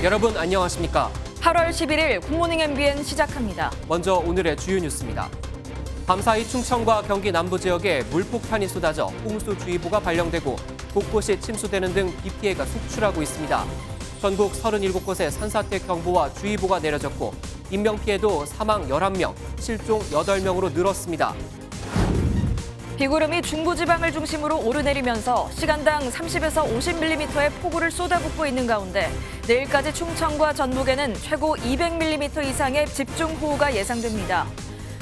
여러분 안녕하십니까? 8월 11일 굿모닝 MBN 시작합니다. 먼저 오늘의 주요 뉴스입니다. 밤사이 충청과 경기 남부 지역에 물폭탄이 쏟아져 홍수주의보가 발령되고 곳곳이 침수되는 등 비 피해가 속출하고 있습니다. 전국 37곳에 산사태 경보와 주의보가 내려졌고 인명피해도 사망 11명, 실종 8명으로 늘었습니다. 비구름이 중부지방을 중심으로 오르내리면서 시간당 30에서 50mm의 폭우를 쏟아붓고 있는 가운데 내일까지 충청과 전북에는 최고 200mm 이상의 집중호우가 예상됩니다.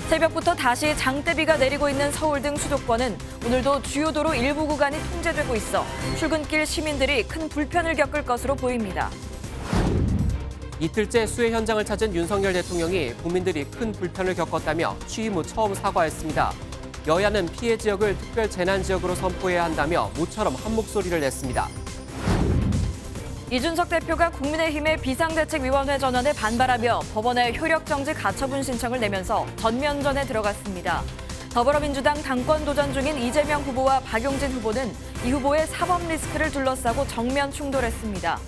새벽부터 다시 장대비가 내리고 있는 서울 등 수도권은 오늘도 주요 도로 일부 구간이 통제되고 있어 출근길 시민들이 큰 불편을 겪을 것으로 보입니다. 이틀째 수해 현장을 찾은 윤석열 대통령이 국민들이 큰 불편을 겪었다며 취임 후 처음 사과했습니다. 여야는 피해 지역을 특별 재난 지역으로 선포해야 한다며 모처럼 한 목소리를 냈습니다. 이준석 대표가 국민의힘의 비상대책위원회 전원에 반발하며 법원에 효력정지 가처분 신청을 내면서 전면전에 들어갔습니다. 더불어민주당 당권 도전 중인 이재명 후보와 박용진 후보는 이 후보의 사법 리스크를 둘러싸고 정면 충돌했습니다.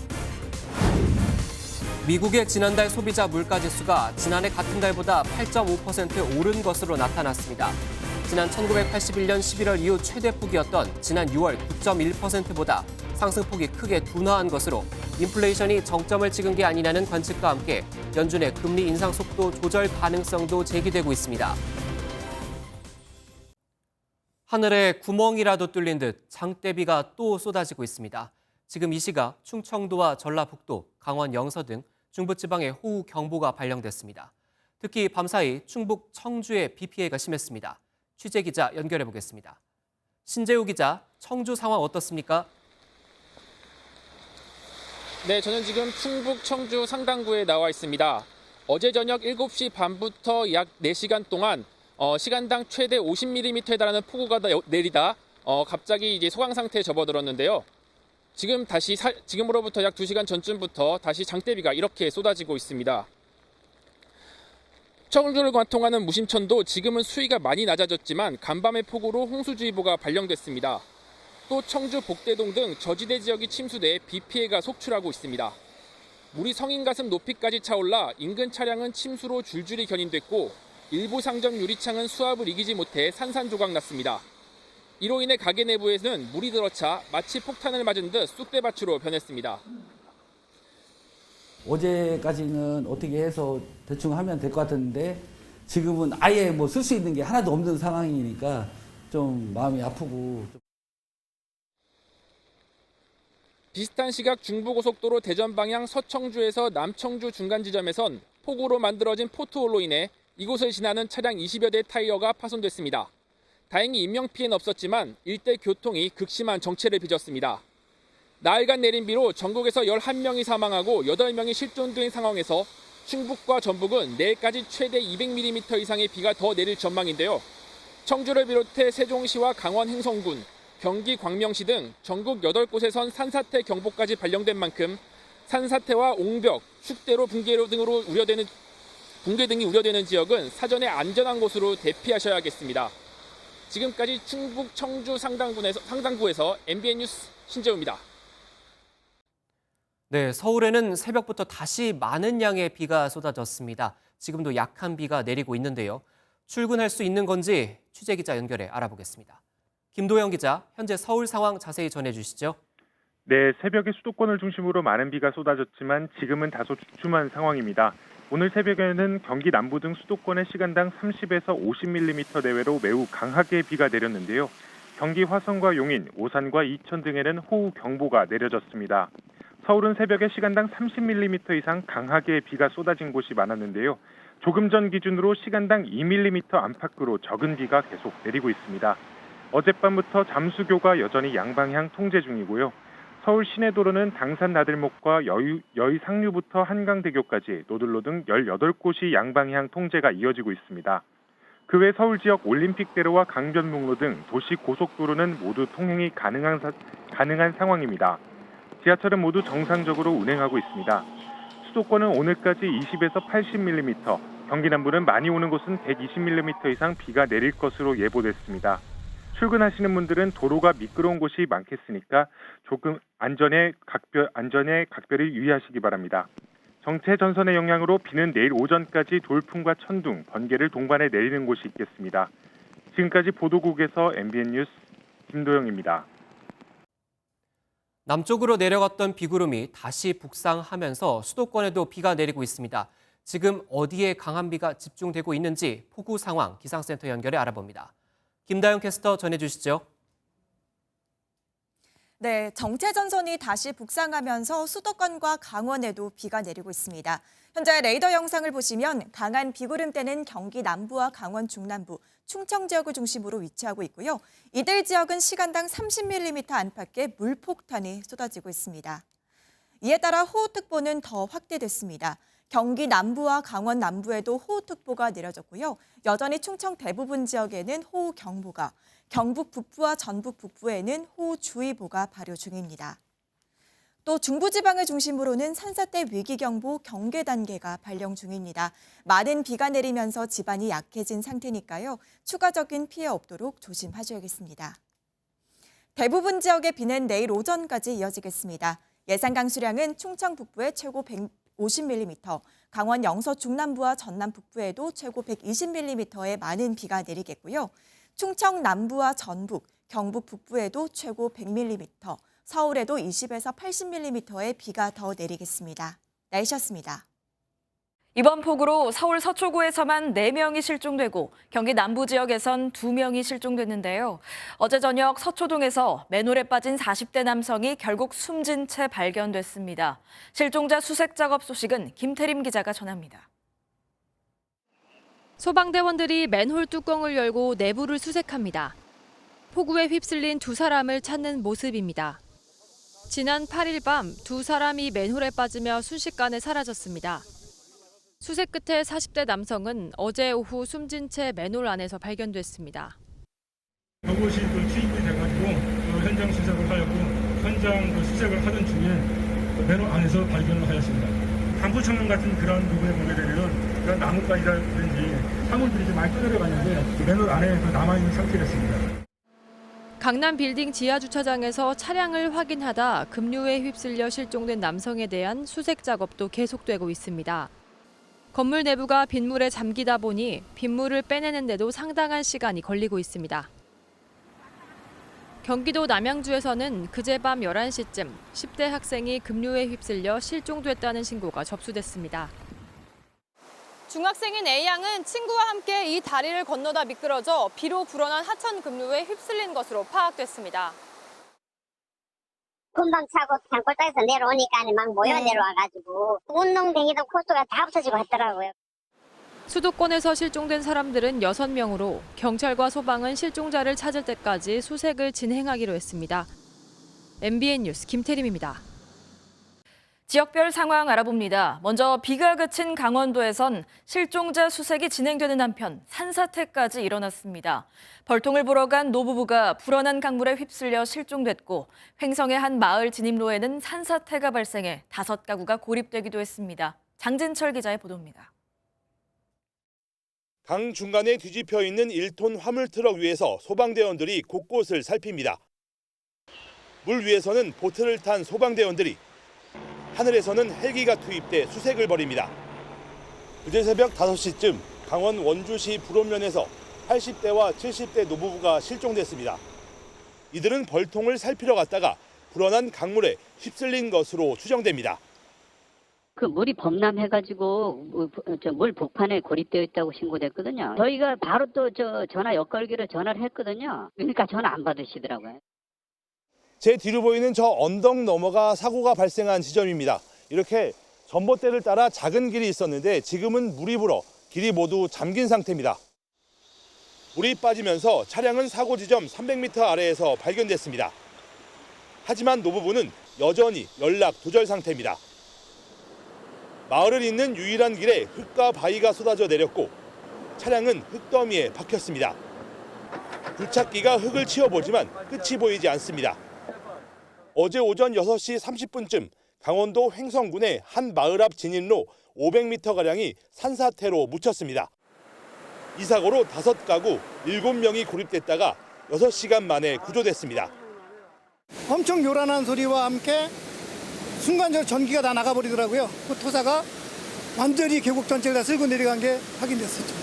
미국의 지난달 소비자 물가지수가 지난해 같은 달보다 8.5% 오른 것으로 나타났습니다. 지난 1981년 11월 이후 최대폭이었던 지난 6월 9.1%보다 상승폭이 크게 둔화한 것으로 인플레이션이 정점을 찍은 게 아니냐는 관측과 함께 연준의 금리 인상 속도 조절 가능성도 제기되고 있습니다. 하늘에 구멍이라도 뚫린 듯 장대비가 또 쏟아지고 있습니다. 지금 이 시각 충청도와 전라북도, 강원 영서 등 중부지방에 호우 경보가 발령됐습니다. 특히 밤사이 충북 청주의 비 피해가 심했습니다. 취재 기자 연결해 보겠습니다. 신재우 기자, 청주 상황 어떻습니까? 네, 저는 지금 충북 청주 상당구에 나와 있습니다. 어제 저녁 7시 반부터 약 4시간 동안 시간당 최대 50mm에 달하는 폭우가 내리다 갑자기 이제 소강 상태에 접어들었는데요. 지금으로부터 약 2시간 전쯤부터 다시 장대비가 이렇게 쏟아지고 있습니다. 청주를 관통하는 무심천도 지금은 수위가 많이 낮아졌지만 간밤의 폭우로 홍수주의보가 발령됐습니다. 또 청주 복대동 등 저지대 지역이 침수돼 비 피해가 속출하고 있습니다. 물이 성인 가슴 높이까지 차올라 인근 차량은 침수로 줄줄이 견인됐고 일부 상점 유리창은 수압을 이기지 못해 산산조각 났습니다. 이로 인해 가게 내부에는 물이 들어차 마치 폭탄을 맞은 듯 쑥대밭으로 변했습니다. 어제까지는 어떻게 해서 대충 하면 될 것 같았는데 지금은 아예 뭐 쓸 수 있는 게 하나도 없는 상황이니까 좀 마음이 아프고. 비슷한 시각 중부고속도로 대전 방향 서청주에서 남청주 중간 지점에선 폭우로 만들어진 포트홀로 인해 이곳을 지나는 차량 20여 대 타이어가 파손됐습니다. 다행히 인명피해는 없었지만 일대 교통이 극심한 정체를 빚었습니다. 나흘간 내린 비로 전국에서 11명이 사망하고 8명이 실종된 상황에서 충북과 전북은 내일까지 최대 200mm 이상의 비가 더 내릴 전망인데요. 청주를 비롯해 세종시와 강원 행성군, 경기 광명시 등 전국 8곳에선 산사태 경보까지 발령된 만큼 산사태와 옹벽, 축대로 붕괴 등이 우려되는 지역은 사전에 안전한 곳으로 대피하셔야겠습니다. 지금까지 충북 청주 상당구에서 MBN 뉴스 신재우입니다. 네, 서울에는 새벽부터 다시 많은 양의 비가 쏟아졌습니다. 지금도 약한 비가 내리고 있는데요. 출근할 수 있는 건지 취재 기자 연결해 알아보겠습니다. 김도영 기자, 현재 서울 상황 자세히 전해주시죠. 네, 새벽에 수도권을 중심으로 많은 비가 쏟아졌지만 지금은 다소 주춤한 상황입니다. 오늘 새벽에는 경기 남부 등 수도권에 시간당 30에서 50mm 내외로 매우 강하게 비가 내렸는데요. 경기 화성과 용인, 오산과 이천 등에는 호우 경보가 내려졌습니다. 서울은 새벽에 시간당 30mm 이상 강하게 비가 쏟아진 곳이 많았는데요. 조금 전 기준으로 시간당 2mm 안팎으로 적은 비가 계속 내리고 있습니다. 어젯밤부터 잠수교가 여전히 양방향 통제 중이고요. 서울 시내도로는 당산 나들목과 여의 상류부터 한강대교까지 노들로 등 18곳이 양방향 통제가 이어지고 있습니다. 그 외 서울 지역 올림픽대로와 강변북로 등 도시 고속도로는 모두 통행이 가능한 상황입니다. 지하철은 모두 정상적으로 운행하고 있습니다. 수도권은 오늘까지 20에서 80mm, 경기 남부는 많이 오는 곳은 120mm 이상 비가 내릴 것으로 예보됐습니다. 출근하시는 분들은 도로가 미끄러운 곳이 많겠으니까 조금 안전에 각별히 유의하시기 바랍니다. 정체 전선의 영향으로 비는 내일 오전까지 돌풍과 천둥, 번개를 동반해 내리는 곳이 있겠습니다. 지금까지 보도국에서 MBN 뉴스 김도영입니다. 남쪽으로 내려갔던 비구름이 다시 북상하면서 수도권에도 비가 내리고 있습니다. 지금 어디에 강한 비가 집중되고 있는지 폭우 상황 기상센터 연결해 알아봅니다. 김다영 캐스터 전해주시죠. 네, 정체전선이 다시 북상하면서 수도권과 강원에도 비가 내리고 있습니다. 현재 레이더 영상을 보시면 강한 비구름대는 경기 남부와 강원 중남부, 충청 지역을 중심으로 위치하고 있고요. 이들 지역은 시간당 30mm 안팎의 물폭탄이 쏟아지고 있습니다. 이에 따라 호우특보는 더 확대됐습니다. 경기 남부와 강원 남부에도 호우특보가 내려졌고요. 여전히 충청 대부분 지역에는 호우경보가, 경북 북부와 전북 북부에는 호우주의보가 발효 중입니다. 또 중부지방을 중심으로는 산사태 위기경보 경계 단계가 발령 중입니다. 많은 비가 내리면서 지반이 약해진 상태니까요. 추가적인 피해 없도록 조심하셔야겠습니다. 대부분 지역의 비는 내일 오전까지 이어지겠습니다. 예상 강수량은 충청 북부에 최고 150mm, 강원 영서 중남부와 전남 북부에도 최고 120mm의 많은 비가 내리겠고요. 충청 남부와 전북, 경북 북부에도 최고 100mm, 서울에도 20에서 80mm의 비가 더 내리겠습니다. 날씨였습니다. 이번 폭우로 서울 서초구에서만 4명이 실종되고 경기 남부 지역에선 2명이 실종됐는데요. 어제 저녁 서초동에서 맨홀에 빠진 40대 남성이 결국 숨진 채 발견됐습니다. 실종자 수색 작업 소식은 김태림 기자가 전합니다. 소방대원들이 맨홀 뚜껑을 열고 내부를 수색합니다. 폭우에 휩쓸린 2사람을 찾는 모습입니다. 지난 8일 밤 2사람이 맨홀에 빠지며 순식간에 사라졌습니다. 수색 끝에 40대 남성은 어제 오후 숨진 채 맨홀 안에서 발견됐습니다. 그것이 투입이 돼가지고 현장 수색을 하였고 현장 수색을 하던 중에 맨홀 안에서 발견을 하였습니다. 당구청년 같은 그런 부분에 보게 되면 그런 나뭇가지라든지 사물들이 좀 많이 떠내려갔는데 맨홀 안에 남아있는 상태였습니다. 강남 빌딩 지하주차장에서 차량을 확인하다 급류에 휩쓸려 실종된 남성에 대한 수색 작업도 계속되고 있습니다. 건물 내부가 빗물에 잠기다 보니 빗물을 빼내는데도 상당한 시간이 걸리고 있습니다. 경기도 남양주에서는 그제밤 11시쯤 10대 학생이 급류에 휩쓸려 실종됐다는 신고가 접수됐습니다. 중학생인 A양은 친구와 함께 이 다리를 건너다 미끄러져 비로 불어난 하천 급류에 휩쓸린 것으로 파악됐습니다. 금방 차고 산골짜기에서 내려오니까 막 모여 내려와가지고 운동 댕기던 코스가 다 없어지고 했더라고요. 수도권에서 실종된 사람들은 6명으로 경찰과 소방은 실종자를 찾을 때까지 수색을 진행하기로 했습니다. MBN 뉴스 김태림입니다. 지역별 상황 알아봅니다. 먼저 비가 그친 강원도에선 실종자 수색이 진행되는 한편 산사태까지 일어났습니다. 벌통을 보러 간 노부부가 불어난 강물에 휩쓸려 실종됐고 횡성의 한 마을 진입로에는 산사태가 발생해 5가구가 고립되기도 했습니다. 장진철 기자의 보도입니다. 강 중간에 뒤집혀 있는 1톤 화물트럭 위에서 소방대원들이 곳곳을 살핍니다. 물 위에서는 보트를 탄 소방대원들이, 하늘에서는 헬기가 투입돼 수색을 벌입니다. 어제 새벽 5시쯤 강원 원주시 불원면에서 80대와 70대 노부부가 실종됐습니다. 이들은 벌통을 살피러 갔다가 불어난 강물에 휩쓸린 것으로 추정됩니다. 그 물이 범람해가지고 물 복판에 고립되어 있다고 신고됐거든요. 저희가 바로 또 전화 엿걸기로 전화를 했거든요. 그러니까 전화 안 받으시더라고요. 제 뒤로 보이는 저 언덕 너머가 사고가 발생한 지점입니다. 이렇게 전봇대를 따라 작은 길이 있었는데 지금은 물이 불어 길이 모두 잠긴 상태입니다. 물이 빠지면서 차량은 사고 지점 300m 아래에서 발견됐습니다. 하지만 노부부는 여전히 연락 두절 상태입니다. 마을을 잇는 유일한 길에 흙과 바위가 쏟아져 내렸고 차량은 흙더미에 박혔습니다. 굴착기가 흙을 치워보지만 끝이 보이지 않습니다. 어제 오전 6시 30분쯤 강원도 횡성군의 한 마을 앞 진입로 500m가량이 산사태로 묻혔습니다. 이 사고로 5가구 7명이 고립됐다가 6시간 만에 구조됐습니다. 엄청 요란한 소리와 함께 순간적으로 전기가 다 나가버리더라고요. 그 토사가 완전히 계곡 전체를 다 쓸고 내려간 게 확인됐었죠.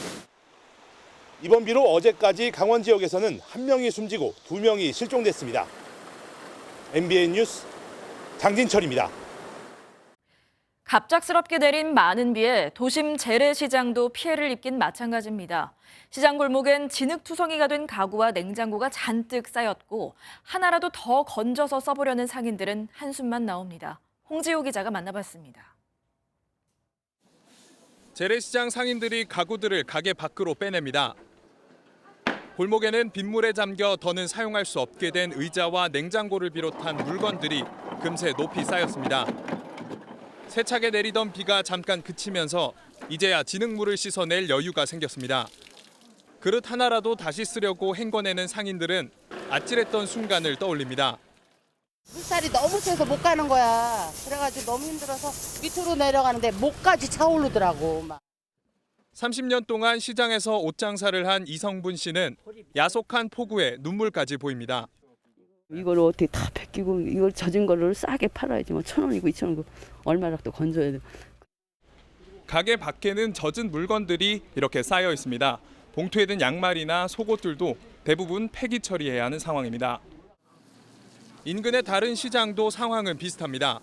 이번 비로 어제까지 강원 지역에서는 1명이 숨지고 2명이 실종됐습니다. MBN 뉴스 장진철입니다. 갑작스럽게 내린 많은 비에 도심 재래시장도 피해를 입긴 마찬가지입니다. 시장 골목엔 진흙투성이가 된 가구와 냉장고가 잔뜩 쌓였고 하나라도 더 건져서 써보려는 상인들은 한숨만 나옵니다. 홍지호 기자가 만나봤습니다. 재래시장 상인들이 가구들을 가게 밖으로 빼냅니다. 골목에는 빗물에 잠겨 더는 사용할 수 없게 된 의자와 냉장고를 비롯한 물건들이 금세 높이 쌓였습니다. 세차게 내리던 비가 잠깐 그치면서 이제야 진흙물을 씻어낼 여유가 생겼습니다. 그릇 하나라도 다시 쓰려고 헹궈내는 상인들은 아찔했던 순간을 떠올립니다. 물살이 너무 세서 못 가는 거야. 그래가지고 너무 힘들어서 밑으로 내려가는데 목까지 차오르더라고. 30년 동안 시장에서 옷장사를 한 이성분 씨는 야속한 폭우에 눈물까지 보입니다. 이걸 어떻게 다 벗기고 이걸 젖은 거를 싸게 팔아야지. 뭐 1,000원이고 2,000원이고 얼마라도 건져야 돼. 가게 밖에는 젖은 물건들이 이렇게 쌓여 있습니다. 봉투에 든 양말이나 속옷들도 대부분 폐기 처리해야 하는 상황입니다. 인근의 다른 시장도 상황은 비슷합니다.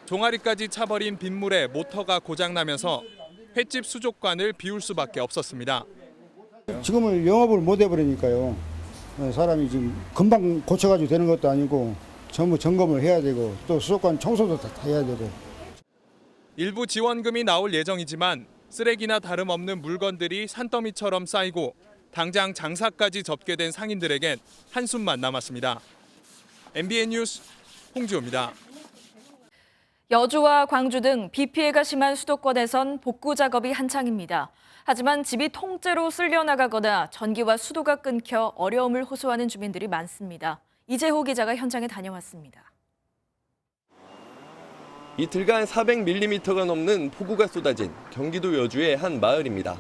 종아리까지 차버린 빗물에 모터가 고장나면서 횟집 수족관을 비울 수밖에 없었습니다. 지금은 영업을 못 해버리니까요. 사람이 지금 금방 고쳐가지고 되는 것도 아니고 전부 점검을 해야 되고 또 수족관 청소도 다 해야 되고. 일부 지원금이 나올 예정이지만 쓰레기나 다름없는 물건들이 산더미처럼 쌓이고 당장 장사까지 접게 된 상인들에겐 한숨만 남았습니다. MBN 뉴스 홍지호입니다. 여주와 광주 등 비 피해가 심한 수도권에선 복구 작업이 한창입니다. 하지만 집이 통째로 쓸려나가거나 전기와 수도가 끊겨 어려움을 호소하는 주민들이 많습니다. 이재호 기자가 현장에 다녀왔습니다. 이틀간 400mm가 넘는 폭우가 쏟아진 경기도 여주의 한 마을입니다.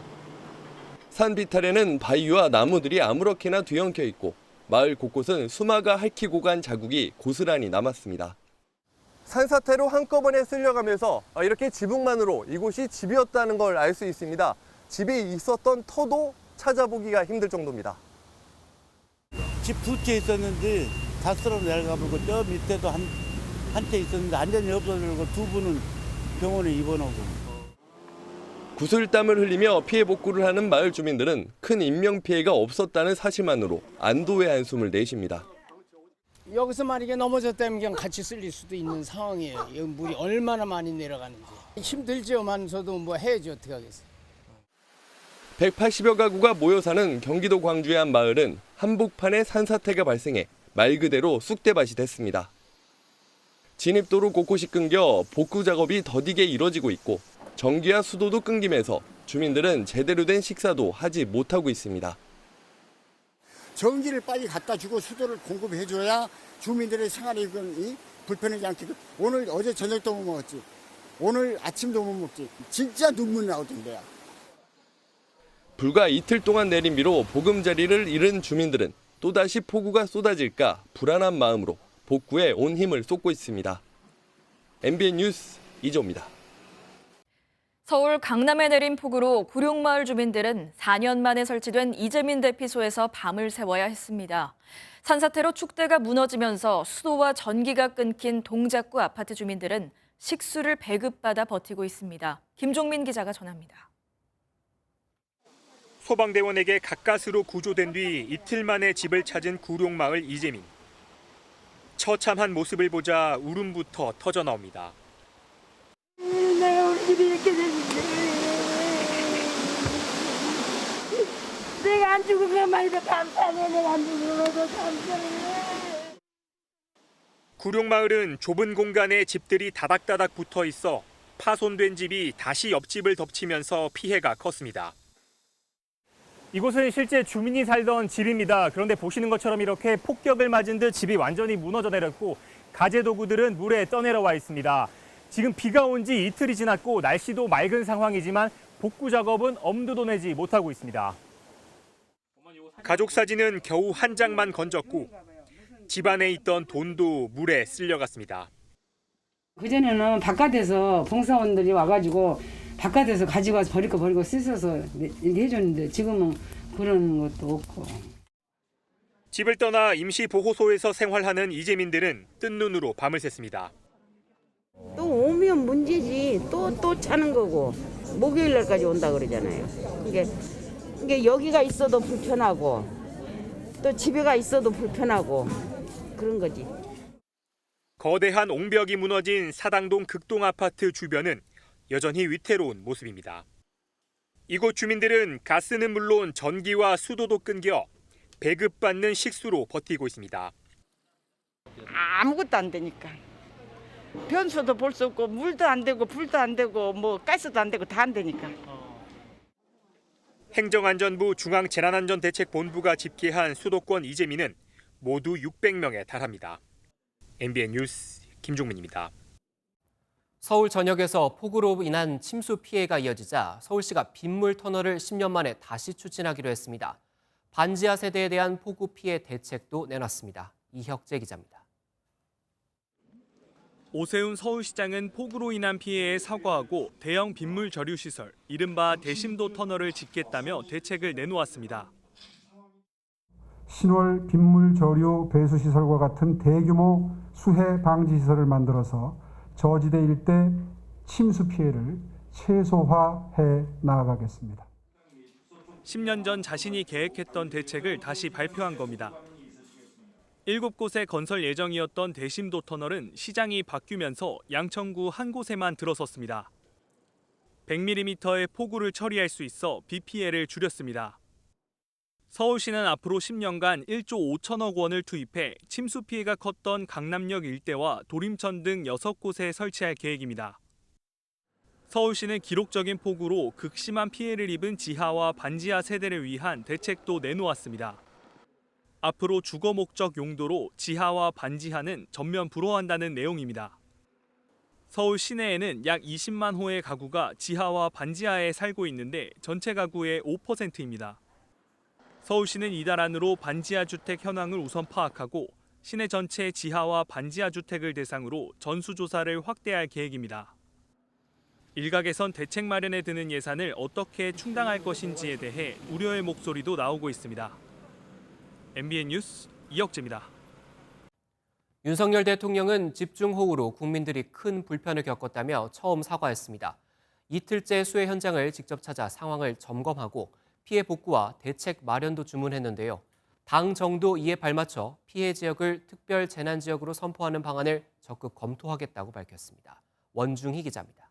산 비탈에는 바위와 나무들이 아무렇게나 뒤엉켜 있고 마을 곳곳은 수마가 핥히고 간 자국이 고스란히 남았습니다. 산사태로 한꺼번에 쓸려가면서 이렇게 지붕만으로 이곳이 집이었다는 걸 알 수 있습니다. 집이 있었던 터도 찾아보기가 힘들 정도입니다. 집 두 채 있었는데 다 쓸어 내려가고 저 밑에도 한 채 있었는데 완전히 없어지고 두 분은 병원에 입원하고. 구슬땀을 흘리며 피해 복구를 하는 마을 주민들은 큰 인명피해가 없었다는 사실만으로 안도의 한숨을 내쉽니다. 여기서 만약에 넘어졌다면 그냥 같이 쓸릴 수도 있는 상황이에요. 여기 물이 얼마나 많이 내려가는지. 힘들지만서도 뭐 해야지 어떻게 하겠어요. 180여 가구가 모여 사는 경기도 광주의 한 마을은 한복판에 산사태가 발생해 말 그대로 쑥대밭이 됐습니다. 진입도로 곳곳이 끊겨 복구 작업이 더디게 이뤄지고 있고 전기와 수도도 끊기면서 주민들은 제대로 된 식사도 하지 못하고 있습니다. 전기를 빨리 갖다 주고 수도를 공급해줘야 주민들의 생활이 불편하지 않게. 오늘 어제 저녁도 못 먹었지. 오늘 아침도 못 먹지. 진짜 눈물 나오던데요. 불과 이틀 동안 내린 비로 보금자리를 잃은 주민들은 또다시 폭우가 쏟아질까 불안한 마음으로 복구에 온 힘을 쏟고 있습니다. MBN 뉴스 이조입니다. 서울 강남에 내린 폭우로 구룡마을 주민들은 4년 만에 설치된 이재민 대피소에서 밤을 새워야 했습니다. 산사태로 축대가 무너지면서 수도와 전기가 끊긴 동작구 아파트 주민들은 식수를 배급받아 버티고 있습니다. 김종민 기자가 전합니다. 소방대원에게 가까스로 구조된 뒤 이틀 만에 집을 찾은 구룡마을 이재민. 처참한 모습을 보자 울음부터 터져나옵니다. 내가 우리 집이 이렇게 됐는데 내가 안 죽으면 말이다 감사해. 내가 안 죽으면 감사해. 구룡마을은 좁은 공간에 집들이 다닥다닥 붙어 있어 파손된 집이 다시 옆집을 덮치면서 피해가 컸습니다. 이곳은 실제 주민이 살던 집입니다. 그런데 보시는 것처럼 이렇게 폭격을 맞은 듯 집이 완전히 무너져 내렸고 가재 도구들은 물에 떠내려와 있습니다. 지금 비가 온 지 이틀이 지났고 날씨도 맑은 상황이지만 복구 작업은 엄두도 내지 못하고 있습니다. 가족 사진은 겨우 한 장만 건졌고 집안에 있던 돈도 물에 쓸려갔습니다. 그전에는 바깥에서 봉사원들이 와가지고 바깥에서 가지고 와서 버릴 거 버리고 씻어서 이렇게 해줬는데 지금은 그런 것도 없고. 집을 떠나 임시보호소에서 생활하는 이재민들은 뜬 눈으로 밤을 샜습니다. 또 오면 문제지. 또 차는 거고. 목요일 날까지 온다 그러잖아요. 이게 여기가 있어도 불편하고 또 집에가 있어도 불편하고 그런 거지. 거대한 옹벽이 무너진 사당동 극동 아파트 주변은 여전히 위태로운 모습입니다. 이곳 주민들은 가스는 물론 전기와 수도도 끊겨 배급받는 식수로 버티고 있습니다. 아무것도 안 되니까. 변수도 볼 수 없고 물도 안 되고 불도 안 되고 뭐 가스도 안 되고 다 안 되니까. 행정안전부 중앙재난안전대책본부가 집계한 수도권 이재민은 모두 600명에 달합니다. MBN 뉴스 김종민입니다. 서울 전역에서 폭우로 인한 침수 피해가 이어지자 서울시가 빗물 터널을 10년 만에 다시 추진하기로 했습니다. 반지하 세대에 대한 폭우 피해 대책도 내놨습니다. 이혁재 기자입니다. 오세훈 서울시장은 폭우로 인한 피해에 사과하고 대형 빗물 저류 시설, 이른바 대심도 터널을 짓겠다며 대책을 내놓았습니다. 신월 빗물 저류 배수 시설과 같은 대규모 수해 방지 시설을 만들어서 저지대 일대 침수 피해를 최소화해 나아가겠습니다. 10년 전 자신이 계획했던 대책을 다시 발표한 겁니다. 7곳에 건설 예정이었던 대심도 터널은 시장이 바뀌면서 양천구 한 곳에만 들어섰습니다. 100mm의 폭우를 처리할 수 있어 비 피해를 줄였습니다. 서울시는 앞으로 10년간 1조 5천억 원을 투입해 침수 피해가 컸던 강남역 일대와 도림천 등 6곳에 설치할 계획입니다. 서울시는 기록적인 폭우로 극심한 피해를 입은 지하와 반지하 세대를 위한 대책도 내놓았습니다. 앞으로 주거 목적 용도로 지하와 반지하는 전면 불허한다는 내용입니다. 서울 시내에는 약 20만 호의 가구가 지하와 반지하에 살고 있는데 전체 가구의 5%입니다. 서울시는 이달 안으로 반지하 주택 현황을 우선 파악하고 시내 전체 지하와 반지하 주택을 대상으로 전수조사를 확대할 계획입니다. 일각에선 대책 마련에 드는 예산을 어떻게 충당할 것인지에 대해 우려의 목소리도 나오고 있습니다. MBN 뉴스 이혁재입니다. 윤석열 대통령은 집중호우로 국민들이 큰 불편을 겪었다며 처음 사과했습니다. 이틀째 수해 현장을 직접 찾아 상황을 점검하고 피해 복구와 대책 마련도 주문했는데요. 당 정도 이에 발맞춰 피해 지역을 특별 재난 지역으로 선포하는 방안을 적극 검토하겠다고 밝혔습니다. 원중희 기자입니다.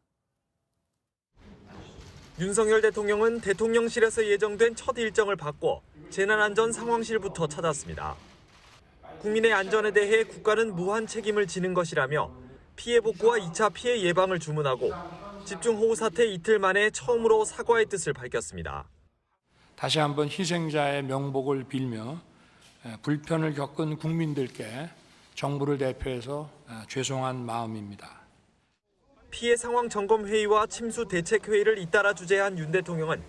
윤석열 대통령은 대통령실에서 예정된 첫 일정을 바꿔 재난안전 상황실부터 찾았습니다. 국민의 안전에 대해 국가는 무한 책임을 지는 것이라며 피해 복구와 2차 피해 예방을 주문하고 집중호우 사태 이틀 만에 처음으로 사과의 뜻을 밝혔습니다. 다시 한번 희생자의 명복을 빌며 불편을 겪은 국민들께 정부를 대표해서 죄송한 마음입니다. 피해 상황 점검 회의와 침수 대책 회의를 잇따라 주재한 윤 대통령은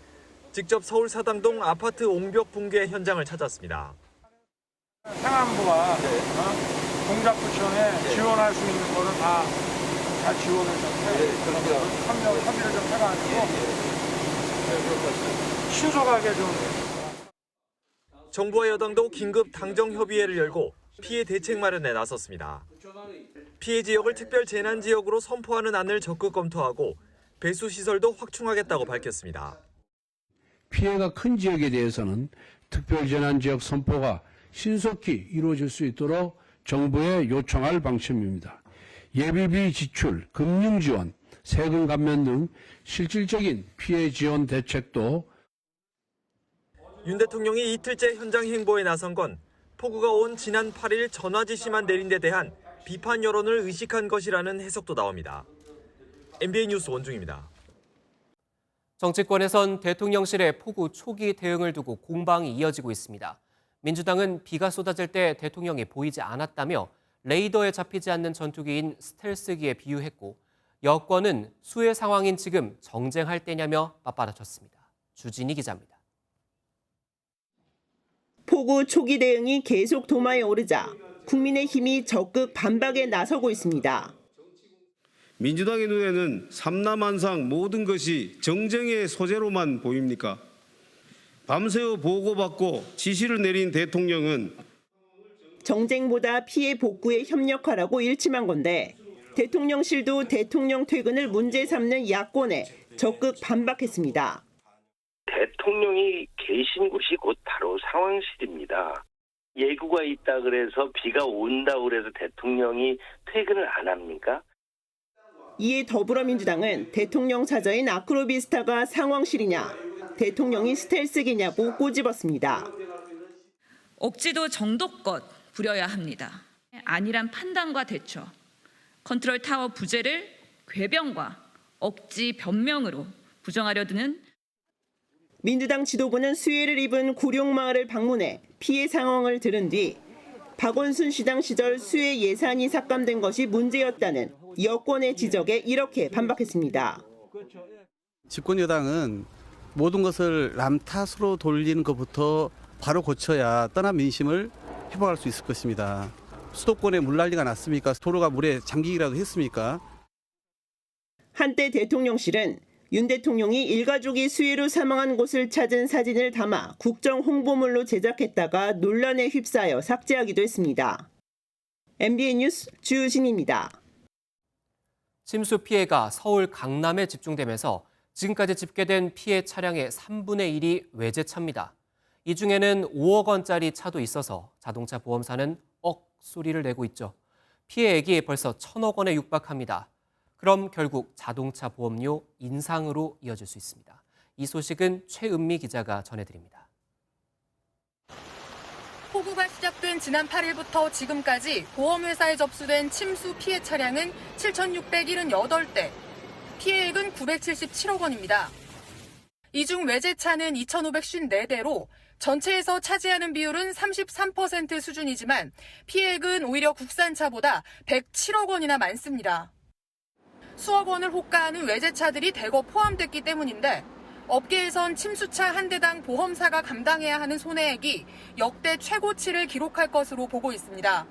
직접 서울 사당동 아파트 옹벽 붕괴 현장을 찾았습니다. 행안부가 동작구청에 지원할 수 있는 거는 다 지원을 좀 협의를 좀 해가지고 신속하게 좀. 정부와 여당도 긴급 당정협의회를 열고 피해 대책 마련에 나섰습니다. 피해 지역을 특별 재난 지역으로 선포하는 안을 적극 검토하고 배수 시설도 확충하겠다고 밝혔습니다. 피해가 큰 지역에 대해서는 특별 재난 지역 선포가 신속히 이루어질 수 있도록 정부에 요청할 방침입니다. 예비비 지출, 금융 지원, 세금 감면 등 실질적인 피해 지원 대책도. 윤 대통령이 이틀째 현장 행보에 나선 건 폭우가 온 지난 8일 전화 지시만 내린 데 대한 비판 여론을 의식한 것이라는 해석도 나옵니다. MBN 뉴스 원중입니다. 정치권에선 대통령실의 폭우 초기 대응을 두고 공방이 이어지고 있습니다. 민주당은 비가 쏟아질 때 대통령이 보이지 않았다며 레이더에 잡히지 않는 전투기인 스텔스기에 비유했고, 여권은 수해 상황인 지금 정쟁할 때냐며 맞받아쳤습니다. 주진희 기자입니다. 폭우 초기 대응이 계속 도마에 오르자 국민의힘이 적극 반박에 나서고 있습니다. 민주당의 눈에는 삼남한상 모든 것이 정쟁의 소재로만 보입니까? 밤새워 보고받고 지시를 내린 대통령은 정쟁보다 피해 복구에 협력하라고 일침한 건데 대통령실도 대통령 퇴근을 문제 삼는 야권에 적극 반박했습니다. 대통령이 계신 곳이 곧 바로 상황실입니다. 예고가 있다 그래서 비가 온다 그래서 대통령이 퇴근을 안 합니까? 이에 더불어민주당은 대통령 사저인 아크로비스타가 상황실이냐, 대통령이 스텔스기냐고 꼬집었습니다. 억지도 정도껏 부려야 합니다. 안일한 판단과 대처, 컨트롤 타워 부재를 궤변과 억지 변명으로 부정하려 드는 민주당 지도부는 수해를 입은 구룡마을을 방문해 피해 상황을 들은 뒤 박원순 시장 시절 수해 예산이 삭감된 것이 문제였다는 여권의 지적에 이렇게 반박했습니다. 집권 여당은 모든 것을 남 탓으로 돌리는 것부터 바로 고쳐야 떠난 민심을 회복할 수 있을 것입니다. 수도권에 물난리가 났습니까? 도로가 물에 잠기기라도 했습니까? 한때 대통령실은 윤 대통령이 일가족이 수해로 사망한 곳을 찾은 사진을 담아 국정 홍보물로 제작했다가 논란에 휩싸여 삭제하기도 했습니다. MBN 뉴스 주유진입니다. 침수 피해가 서울 강남에 집중되면서 지금까지 집계된 피해 차량의 3분의 1이 외제차입니다. 이 중에는 5억 원짜리 차도 있어서 자동차 보험사는 소리를 내고 있죠. 피해액이 벌써 1,000억 원에 육박합니다. 그럼 결국 자동차 보험료 인상으로 이어질 수 있습니다. 이 소식은 최은미 기자가 전해드립니다. 폭우가 시작된 지난 8일부터 지금까지 보험회사에 접수된 침수 피해 차량은 7,678대, 피해액은 977억 원입니다. 이 중 외제차는 2,554대로 전체에서 차지하는 비율은 33% 수준이지만 피해액은 오히려 국산차보다 107억 원이나 많습니다. 수억 원을 호가하는 외제차들이 대거 포함됐기 때문인데 업계에선 침수차 한 대당 보험사가 감당해야 하는 손해액이 역대 최고치를 기록할 것으로 보고 있습니다.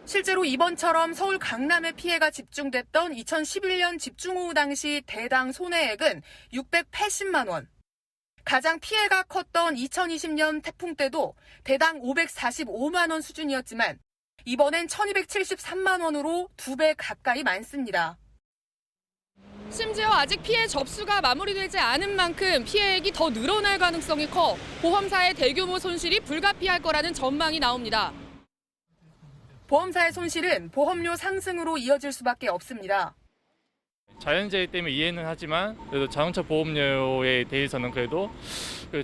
실제로 이번처럼 서울 강남에 피해가 집중됐던 2011년 집중호우 당시 대당 손해액은 680만 원. 가장 피해가 컸던 2020년 태풍 때도 대당 545만 원 수준이었지만 이번엔 1,273만 원으로 2배 가까이 많습니다. 심지어 아직 피해 접수가 마무리되지 않은 만큼 피해액이 더 늘어날 가능성이 커 보험사의 대규모 손실이 불가피할 거라는 전망이 나옵니다. 보험사의 손실은 보험료 상승으로 이어질 수밖에 없습니다. 자연재해 때문에 이해는 하지만 그래도 자동차 보험료에 대해서는 그래도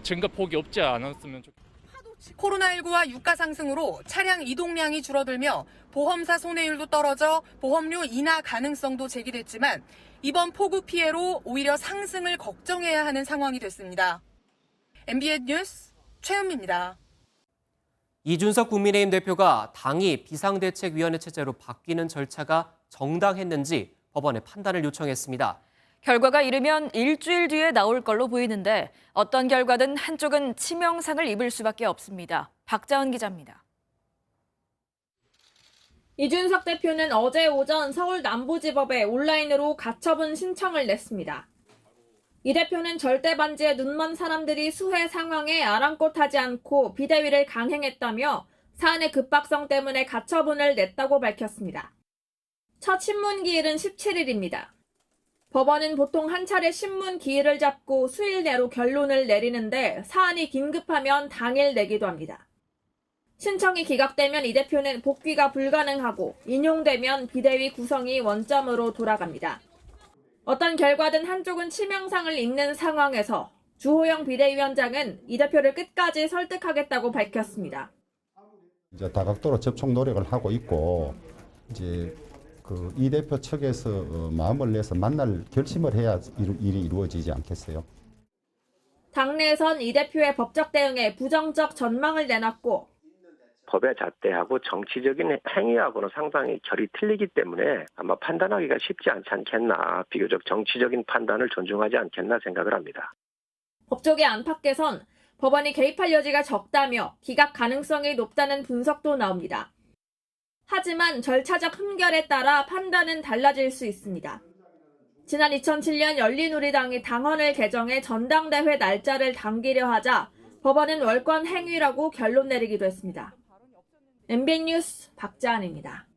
증가폭이 없지 않았으면 좋겠습니다. 코로나19와 유가 상승으로 차량 이동량이 줄어들며 보험사 손해율도 떨어져 보험료 인하 가능성도 제기됐지만 이번 폭우 피해로 오히려 상승을 걱정해야 하는 상황이 됐습니다. MBN 뉴스 최은미입니다. 이준석 국민의힘 대표가 당이 비상대책위원회 체제로 바뀌는 절차가 정당했는지 법원에 판단을 요청했습니다. 결과가 이르면 일주일 뒤에 나올 걸로 보이는데 어떤 결과든 한쪽은 치명상을 입을 수밖에 없습니다. 박자은 기자입니다. 이준석 대표는 어제 오전 서울 남부지법에 온라인으로 가처분 신청을 냈습니다. 이 대표는 절대 반지에 눈먼 사람들이 수해 상황에 아랑곳하지 않고 비대위를 강행했다며 사안의 급박성 때문에 가처분을 냈다고 밝혔습니다. 첫 신문 기일은 17일입니다. 법원은 보통 한 차례 신문 기일을 잡고 수일 내로 결론을 내리는데 사안이 긴급하면 당일 내기도 합니다. 신청이 기각되면 이 대표는 복귀가 불가능하고 인용되면 비대위 구성이 원점으로 돌아갑니다. 어떤 결과든 한쪽은 치명상을 입는 상황에서 주호영 비대위원장은 이 대표를 끝까지 설득하겠다고 밝혔습니다. 이제 다각도로 접촉 노력을 하고 있고 이제 이 대표 측에서 마음을 내서 만날 결심을 해야 일이 이루어지지 않겠어요. 당내에선 이 대표의 법적 대응에 부정적 전망을 내놨고 법의 잣대하고 정치적인 행위하고는 상당히 결이 틀리기 때문에 아마 판단하기가 쉽지 않지 않겠나, 비교적 정치적인 판단을 존중하지 않겠나 생각을 합니다. 법조계 안팎에선 법원이 개입할 여지가 적다며 기각 가능성이 높다는 분석도 나옵니다. 하지만 절차적 흠결에 따라 판단은 달라질 수 있습니다. 지난 2007년 열린우리당이 당헌을 개정해 전당대회 날짜를 당기려 하자 법원은 월권 행위라고 결론 내리기도 했습니다. MBN 뉴스 박자은입니다.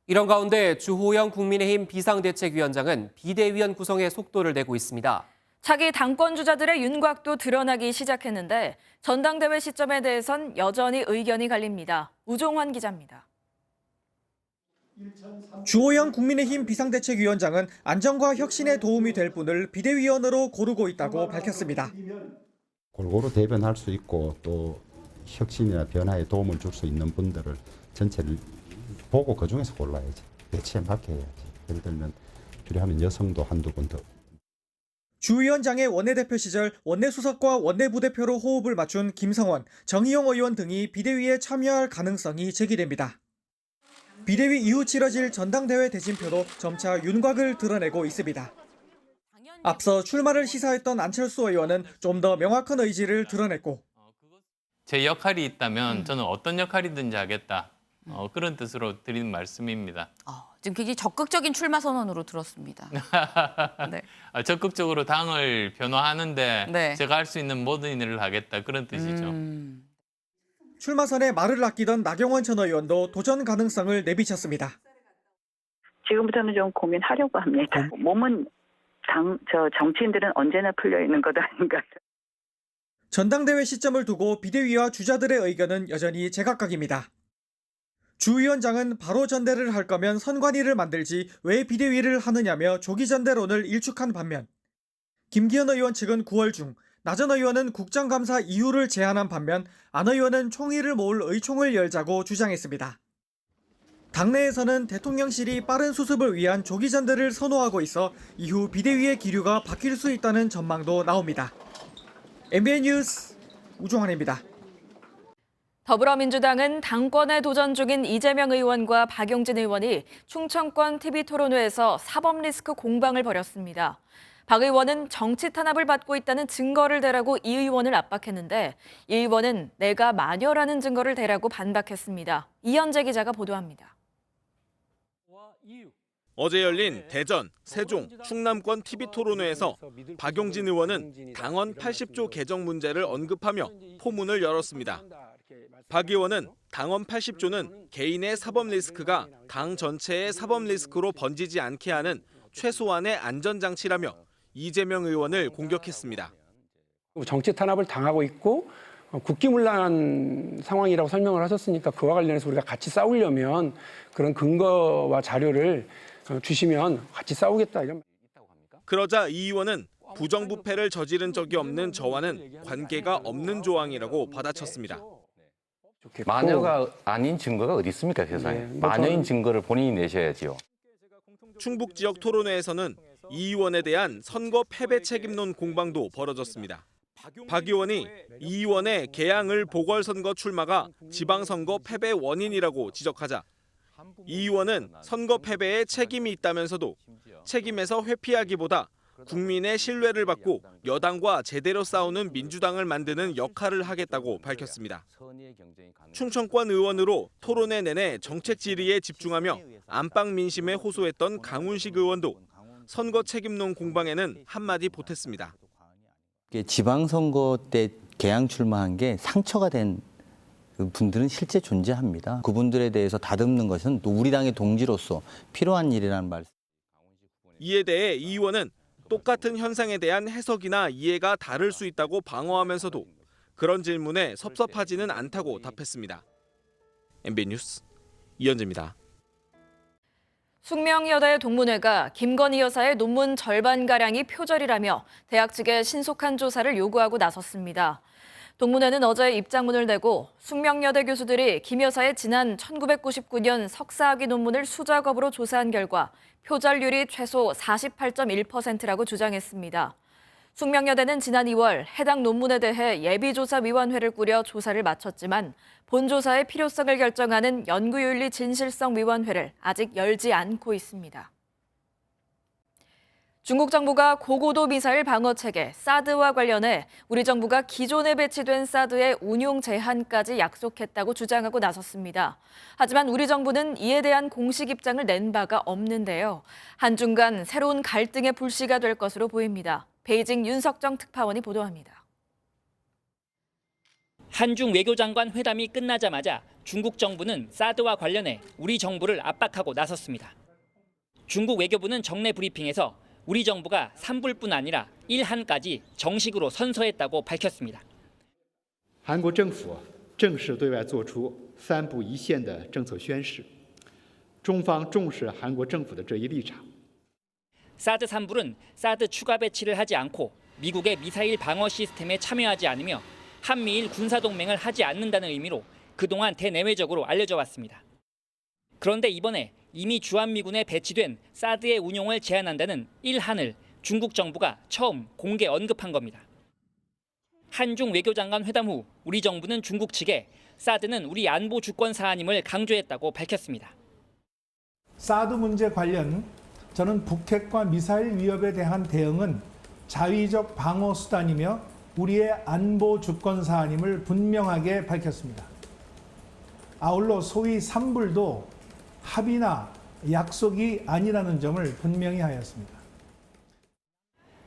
이런 가운데 주호영 국민의힘 비상대책위원장은 비대위원 구성에 속도를 내고 있습니다. 차기 당권 주자들의 윤곽도 드러나기 시작했는데 전당대회 시점에 대해선 여전히 의견이 갈립니다. 우종환 기자입니다. 주호영 국민의힘 비상대책위원장은 안정과 혁신에 도움이 될 분을 비대위원으로 고르고 있다고 밝혔습니다. 골고루 대변할 수 있고 또 혁신이나 변화에 도움을 줄 수 있는 분들을 전체를 보고 그중에서 골라야지. 배치에 맞게 해야지. 예를 들면 필요하면 여성도 한두 분 더. 주 위원장의 원내대표 시절 원내수석과 원내부대표로 호흡을 맞춘 김성원, 정의용 의원 등이 비대위에 참여할 가능성이 제기됩니다. 비대위 이후 치러질 전당대회 대진표도 점차 윤곽을 드러내고 있습니다. 앞서 출마를 시사했던 안철수 의원은 좀 더 명확한 의지를 드러냈고 제 역할이 있다면 저는 어떤 역할이든지 하겠다. 그런 뜻으로 드리는 말씀입니다. 지금 굉장히 적극적인 출마 선언으로 들었습니다. 네. 적극적으로 당을 변화하는데 네. 제가 할 수 있는 모든 일을 하겠다. 그런 뜻이죠. 출마선에 말을 아끼던 나경원 전 의원도 도전 가능성을 내비쳤습니다. 지금부터는 좀 고민하려고 합니다. 몸은 정치인들은 언제나 풀려 있는 것 아닌가. 전당대회 시점을 두고 비대위와 주자들의 의견은 여전히 제각각입니다. 주 위원장은 바로 전대를 할 거면 선관위를 만들지 왜 비대위를 하느냐며 조기 전대론을 일축한 반면 김기현 의원 측은 9월 중, 나 전 의원은 국정감사 이후를 제안한 반면 안 의원은 총의를 모을 의총을 열자고 주장했습니다. 당내에서는 대통령실이 빠른 수습을 위한 조기 전대를 선호하고 있어 이후 비대위의 기류가 바뀔 수 있다는 전망도 나옵니다. MBN 뉴스 우종환입니다. 더불어민주당은 당권에 도전 중인 이재명 의원과 박용진 의원이 충청권 TV토론회에서 사법 리스크 공방을 벌였습니다. 박 의원은 정치 탄압을 받고 있다는 증거를 대라고 이 의원을 압박했는데 이 의원은 내가 마녀라는 증거를 대라고 반박했습니다. 이현재 기자가 보도합니다. 어제 열린 대전, 세종, 충남권 TV토론회에서 박용진 의원은 당헌 80조 개정 문제를 언급하며 포문을 열었습니다. 박 의원은 당헌 80조는 개인의 사법 리스크가 당 전체의 사법 리스크로 번지지 않게 하는 최소한의 안전장치라며 이재명 의원을 공격했습니다. 정치 탄압을 당하고 있고 국기문란한 상황이라고 설명을 하셨으니까 그와 관련해서 우리가 같이 싸우려면 그런 근거와 자료를 주시면 같이 싸우겠다. 이런. 그러자 이 의원은 부정부패를 저지른 적이 없는 저와는 관계가 없는 조항이라고 받아쳤습니다. 마녀가 아닌 증거가 어디 있습니까, 세상에. 마녀인 증거를 본인이 내셔야지요. 충북 지역 토론회에서는 이 의원에 대한 선거 패배 책임론 공방도 벌어졌습니다. 박 의원이 이 의원의 개항을 보궐선거 출마가 지방선거 패배 원인이라고 지적하자 이 의원은 선거 패배에 책임이 있다면서도 책임에서 회피하기보다 국민의 신뢰를 받고 여당과 제대로 싸우는 민주당을 만드는 역할을 하겠다고 밝혔습니다. 충청권 의원으로 토론회 내내 정책 질의에 집중하며 안방 민심에 호소했던 강훈식 의원도 선거 책임론 공방에는 한마디 보탰습니다. 지방선거 때 개항 출마한 게 상처가 된 분들은 실제 존재합니다. 그분들에 대해서 다듬는 것은 또 우리 당의 동지로서 필요한 일이라는 말씀. 이에 대해 이 의원은 똑같은 현상에 대한 해석이나 이해가 다를 수 있다고 방어하면서도 그런 질문에 섭섭하지는 않다고 답했습니다. MBN 뉴스 이현재입니다. 숙명여대 동문회가 김건희 여사의 논문 절반가량이 표절이라며 대학 측에 신속한 조사를 요구하고 나섰습니다. 동문회는 어제 입장문을 내고 숙명여대 교수들이 김 여사의 지난 1999년 석사학위 논문을 수작업으로 조사한 결과 표절률이 최소 48.1%라고 주장했습니다. 숙명여대는 지난 2월 해당 논문에 대해 예비조사위원회를 꾸려 조사를 마쳤지만 본조사의 필요성을 결정하는 연구윤리 진실성위원회를 아직 열지 않고 있습니다. 중국 정부가 고고도 미사일 방어 체계 사드와 관련해 우리 정부가 기존에 배치된 사드의 운용 제한까지 약속했다고 주장하고 나섰습니다. 하지만 우리 정부는 이에 대한 공식 입장을 낸 바가 없는데요. 한중 간 새로운 갈등의 불씨가 될 것으로 보입니다. 베이징 윤석정 특파원이 보도합니다. 한중 외교장관 회담이 끝나자마자 중국 정부는 사드와 관련해 우리 정부를 압박하고 나섰습니다. 중국 외교부는 정례 브리핑에서 우리 정부가 3불뿐 아니라 1한까지 정식으로 선서했다고 밝혔습니다. 韩国政府正式对外作出3不1线的政策宣示，中方重视韩国政府的这一立场。 사드 3불은 사드 추가 배치를 하지 않고 미국의 미사일 방어 시스템에 참여하지 않으며 한미일 군사동맹을 하지 않는다는 의미로 그동안 대내외적으로 알려져 왔습니다. 그런데 이번에 이미 주한미군에 배치된 사드의 운용을 제한한다는 1한을 중국 정부가 처음 공개 언급한 겁니다. 한중 외교장관 회담 후 우리 정부는 중국 측에 사드는 우리 안보 주권 사안임을 강조했다고 밝혔습니다. 사드 문제 관련 저는 북핵과 미사일 위협에 대한 대응은 자위적 방어 수단이며 우리의 안보 주권 사안임을 분명하게 밝혔습니다. 아울러 소위 3불도 합의나 약속이 아니라는 점을 분명히 하였습니다.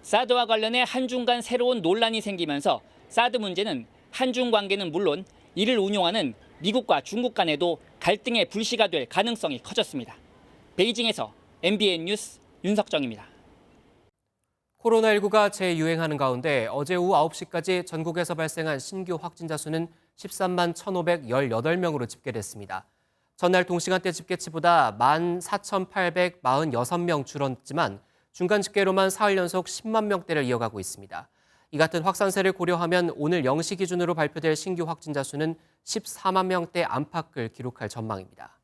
사드와 관련해 한중 간 새로운 논란이 생기면서 사드 문제는 한중 관계는 물론 이를 운용하는 미국과 중국 간에도 갈등의 불씨가 될 가능성이 커졌습니다. 베이징에서 MBN 뉴스 윤석정입니다. 코로나19가 재유행하는 가운데 어제 오후 9시까지 전국에서 발생한 신규 확진자 수는 13만 1,518명으로 집계됐습니다. 전날 동시간대 집계치보다 14,846명 줄었지만 중간 집계로만 사흘 연속 10만 명대를 이어가고 있습니다. 이 같은 확산세를 고려하면 오늘 0시 기준으로 발표될 신규 확진자 수는 14만 명대 안팎을 기록할 전망입니다.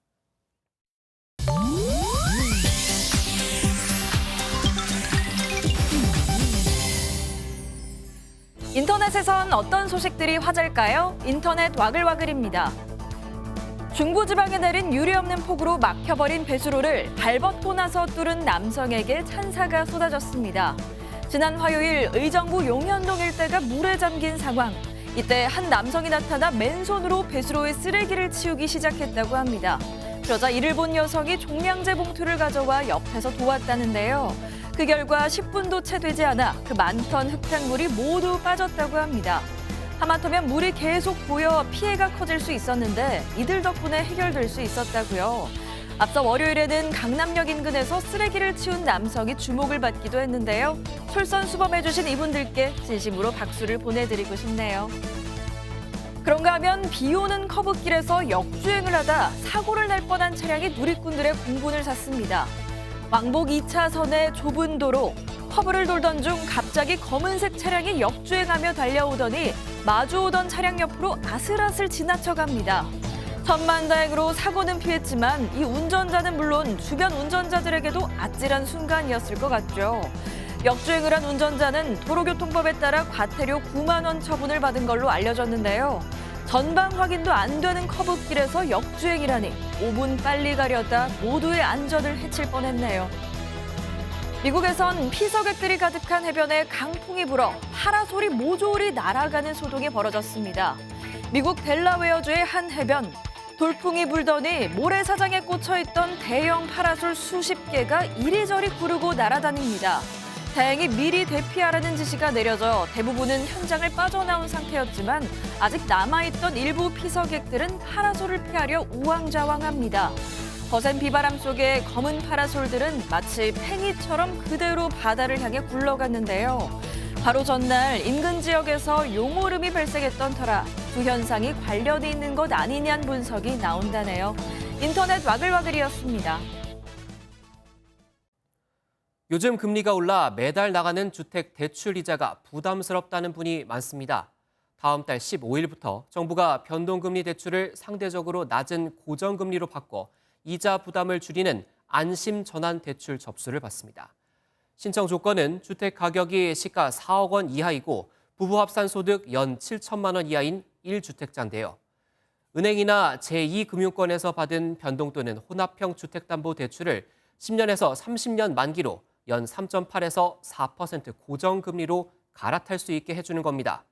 인터넷에선 어떤 소식들이 화제일까요? 인터넷 와글와글입니다. 중부지방에 내린 유례없는 폭우로 막혀버린 배수로를 발벗고 나서 뚫은 남성에게 찬사가 쏟아졌습니다. 지난 화요일 의정부 용현동 일대가 물에 잠긴 상황. 이때 한 남성이 나타나 맨손으로 배수로에 쓰레기를 치우기 시작했다고 합니다. 그러자 이를 본 여성이 종량제 봉투를 가져와 옆에서 도왔다는데요. 그 결과 10분도 채 되지 않아 그 많던 흙탕물이 모두 빠졌다고 합니다. 하마터면 물이 계속 고여 피해가 커질 수 있었는데 이들 덕분에 해결될 수 있었다고요. 앞서 월요일에는 강남역 인근에서 쓰레기를 치운 남성이 주목을 받기도 했는데요. 솔선수범해주신 이분들께 진심으로 박수를 보내드리고 싶네요. 그런가 하면 비 오는 커브길에서 역주행을 하다 사고를 낼 뻔한 차량이 누리꾼들의 공분을 샀습니다. 왕복 2차선의 좁은 도로, 커브를 돌던 중 갑자기 검은색 차량이 역주행하며 달려오더니 마주오던 차량 옆으로 아슬아슬 지나쳐갑니다. 천만다행으로 사고는 피했지만 이 운전자는 물론 주변 운전자들에게도 아찔한 순간이었을 것 같죠. 역주행을 한 운전자는 도로교통법에 따라 과태료 9만 원 처분을 받은 걸로 알려졌는데요. 전방 확인도 안 되는 커브길에서 역주행이라니 5분 빨리 가려다 모두의 안전을 해칠 뻔했네요. 미국에선 피서객들이 가득한 해변에 강풍이 불어 파라솔이 모조리 날아가는 소동이 벌어졌습니다. 미국 델라웨어주의 한 해변. 돌풍이 불더니 모래사장에 꽂혀있던 대형 파라솔 수십 개가 이리저리 구르고 날아다닙니다. 다행히 미리 대피하라는 지시가 내려져 대부분은 현장을 빠져나온 상태였지만 아직 남아있던 일부 피서객들은 파라솔을 피하려 우왕좌왕합니다. 거센 비바람 속에 검은 파라솔들은 마치 팽이처럼 그대로 바다를 향해 굴러갔는데요. 바로 전날 인근 지역에서 용오름이 발생했던 터라 두 현상이 관련이 있는 것 아니냐는 분석이 나온다네요. 인터넷 와글와글이었습니다. 요즘 금리가 올라 매달 나가는 주택 대출 이자가 부담스럽다는 분이 많습니다. 다음 달 15일부터 정부가 변동금리 대출을 상대적으로 낮은 고정금리로 바꿔 이자 부담을 줄이는 안심 전환 대출 접수를 받습니다. 신청 조건은 주택 가격이 시가 4억 원 이하이고 부부 합산 소득 연 7천만 원 이하인 1주택자인데요. 은행이나 제2금융권에서 받은 변동 또는 혼합형 주택담보대출을 10년에서 30년 만기로 연 3.8에서 4% 고정금리로 갈아탈 수 있게 해주는 겁니다.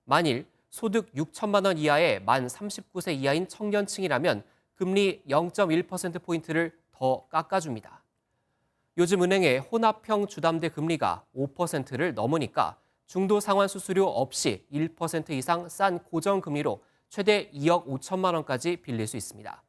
만일 소득 6천만 원 이하의 만 39세 이하인 청년층이라면 금리 0.1%포인트를 더 깎아줍니다. 요즘 은행의 혼합형 주담대 금리가 5%를 넘으니까 중도 상환 수수료 없이 1% 이상 싼 고정금리로 최대 2억 5천만 원까지 빌릴 수 있습니다.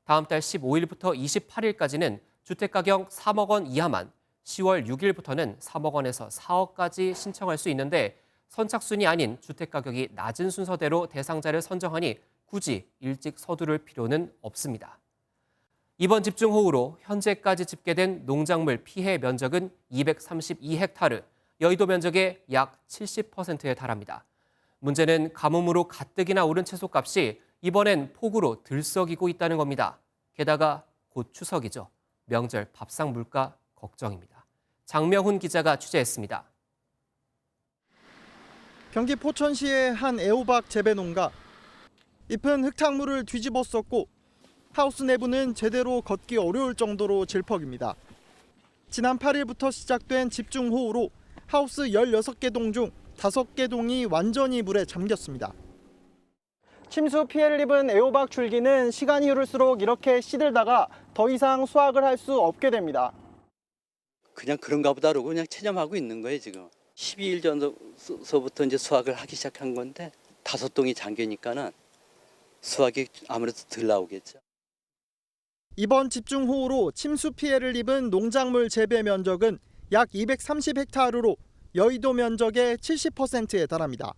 다음 달 15일부터 28일까지는 주택가격 3억 원 이하만, 10월 6일부터는 3억 원에서 4억까지 신청할 수 있는데 선착순이 아닌 주택가격이 낮은 순서대로 대상자를 선정하니 굳이 일찍 서두를 필요는 없습니다. 이번 집중호우로 현재까지 집계된 농작물 피해 면적은 232헥타르, 여의도 면적의 약 70%에 달합니다. 문제는 가뭄으로 가뜩이나 오른 채소값이 이번엔 폭우로 들썩이고 있다는 겁니다. 게다가 곧 추석이죠. 명절 밥상 물가 걱정입니다. 장명훈 기자가 취재했습니다. 경기 포천시의 한 애호박 재배 농가. 잎은 흙탕물을 뒤집어 썼고 하우스 내부는 제대로 걷기 어려울 정도로 질퍽입니다. 지난 8일부터 시작된 집중호우로 하우스 16개 동 중 5개 동이 완전히 물에 잠겼습니다. 침수 피해를 입은 애호박 줄기는 시간이 흐를수록 이렇게 시들다가 더 이상 수확을 할 수 없게 됩니다. 그냥 그런가 보다 그러고 그냥 체념하고 있는 거예요, 지금. 12일 전서부터 이제 수확을 하기 시작한 건데 5동이 잠기니까는 수확이 아무래도 덜 나오겠죠. 이번 집중호우로 침수 피해를 입은 농작물 재배 면적은 약 230헥타르로 여의도 면적의 70%에 달합니다.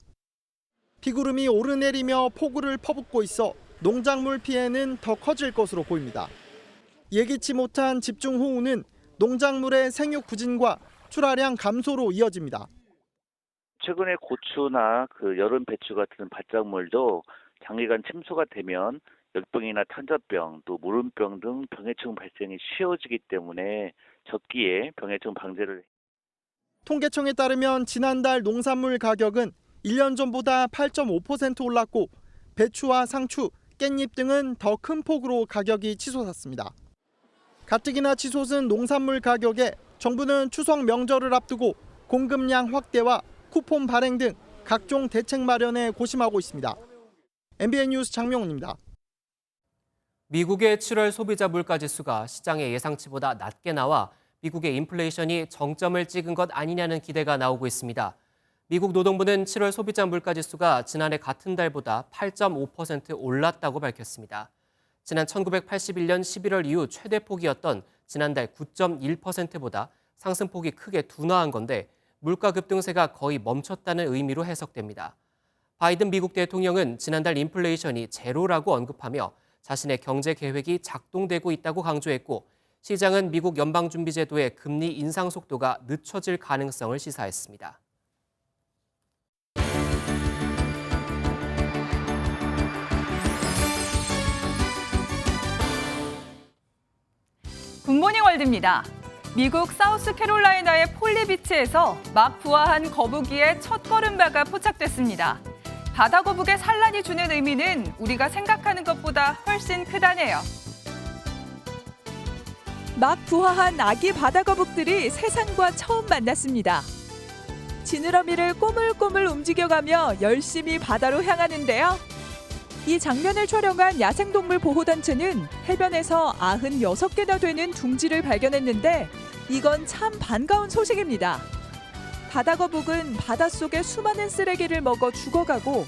비구름이 오르내리며 폭우를 퍼붓고 있어 농작물 피해는 더 커질 것으로 보입니다. 예기치 못한 집중호우는 농작물의 생육 부진과 출하량 감소로 이어집니다. 최근에 고추나 여름 배추 같은 밭작물도 장기간 침수가 되면 열병이나 탄저병, 또 무름병 등 병해충 발생이 쉬워지기 때문에 적기에 병해충 방제를. 통계청에 따르면 지난달 농산물 가격은 1년 전보다 8.5% 올랐고 배추와 상추, 깻잎 등은 더 큰 폭으로 가격이 치솟았습니다. 가뜩이나 치솟은 농산물 가격에 정부는 추석 명절을 앞두고 공급량 확대와 쿠폰 발행 등 각종 대책 마련에 고심하고 있습니다. MBN 뉴스 장명훈입니다. 미국의 7월 소비자 물가지수가 시장의 예상치보다 낮게 나와 미국의 인플레이션이 정점을 찍은 것 아니냐는 기대가 나오고 있습니다. 미국 노동부는 7월 소비자 물가지수가 지난해 같은 달보다 8.5% 올랐다고 밝혔습니다. 지난 1981년 11월 이후 최대폭이었던 지난달 9.1%보다 상승폭이 크게 둔화한 건데 물가 급등세가 거의 멈췄다는 의미로 해석됩니다. 바이든 미국 대통령은 지난달 인플레이션이 제로라고 언급하며 자신의 경제 계획이 작동되고 있다고 강조했고 시장은 미국 연방준비제도의 금리 인상 속도가 늦춰질 가능성을 시사했습니다. 굿모닝 월드입니다. 미국 사우스캐롤라이나의 폴리비치에서 막 부화한 거북이의 첫 걸음마가 포착됐습니다. 바다 거북의 산란이 주는 의미는 우리가 생각하는 것보다 훨씬 크다네요. 막 부화한 아기 바다 거북들이 세상과 처음 만났습니다. 지느러미를 꼬물꼬물 움직여가며 열심히 바다로 향하는데요. 이 장면을 촬영한 야생동물 보호단체는 해변에서 96개나 되는 둥지를 발견했는데 이건 참 반가운 소식입니다. 바다거북은 바닷속의 수많은 쓰레기를 먹어 죽어가고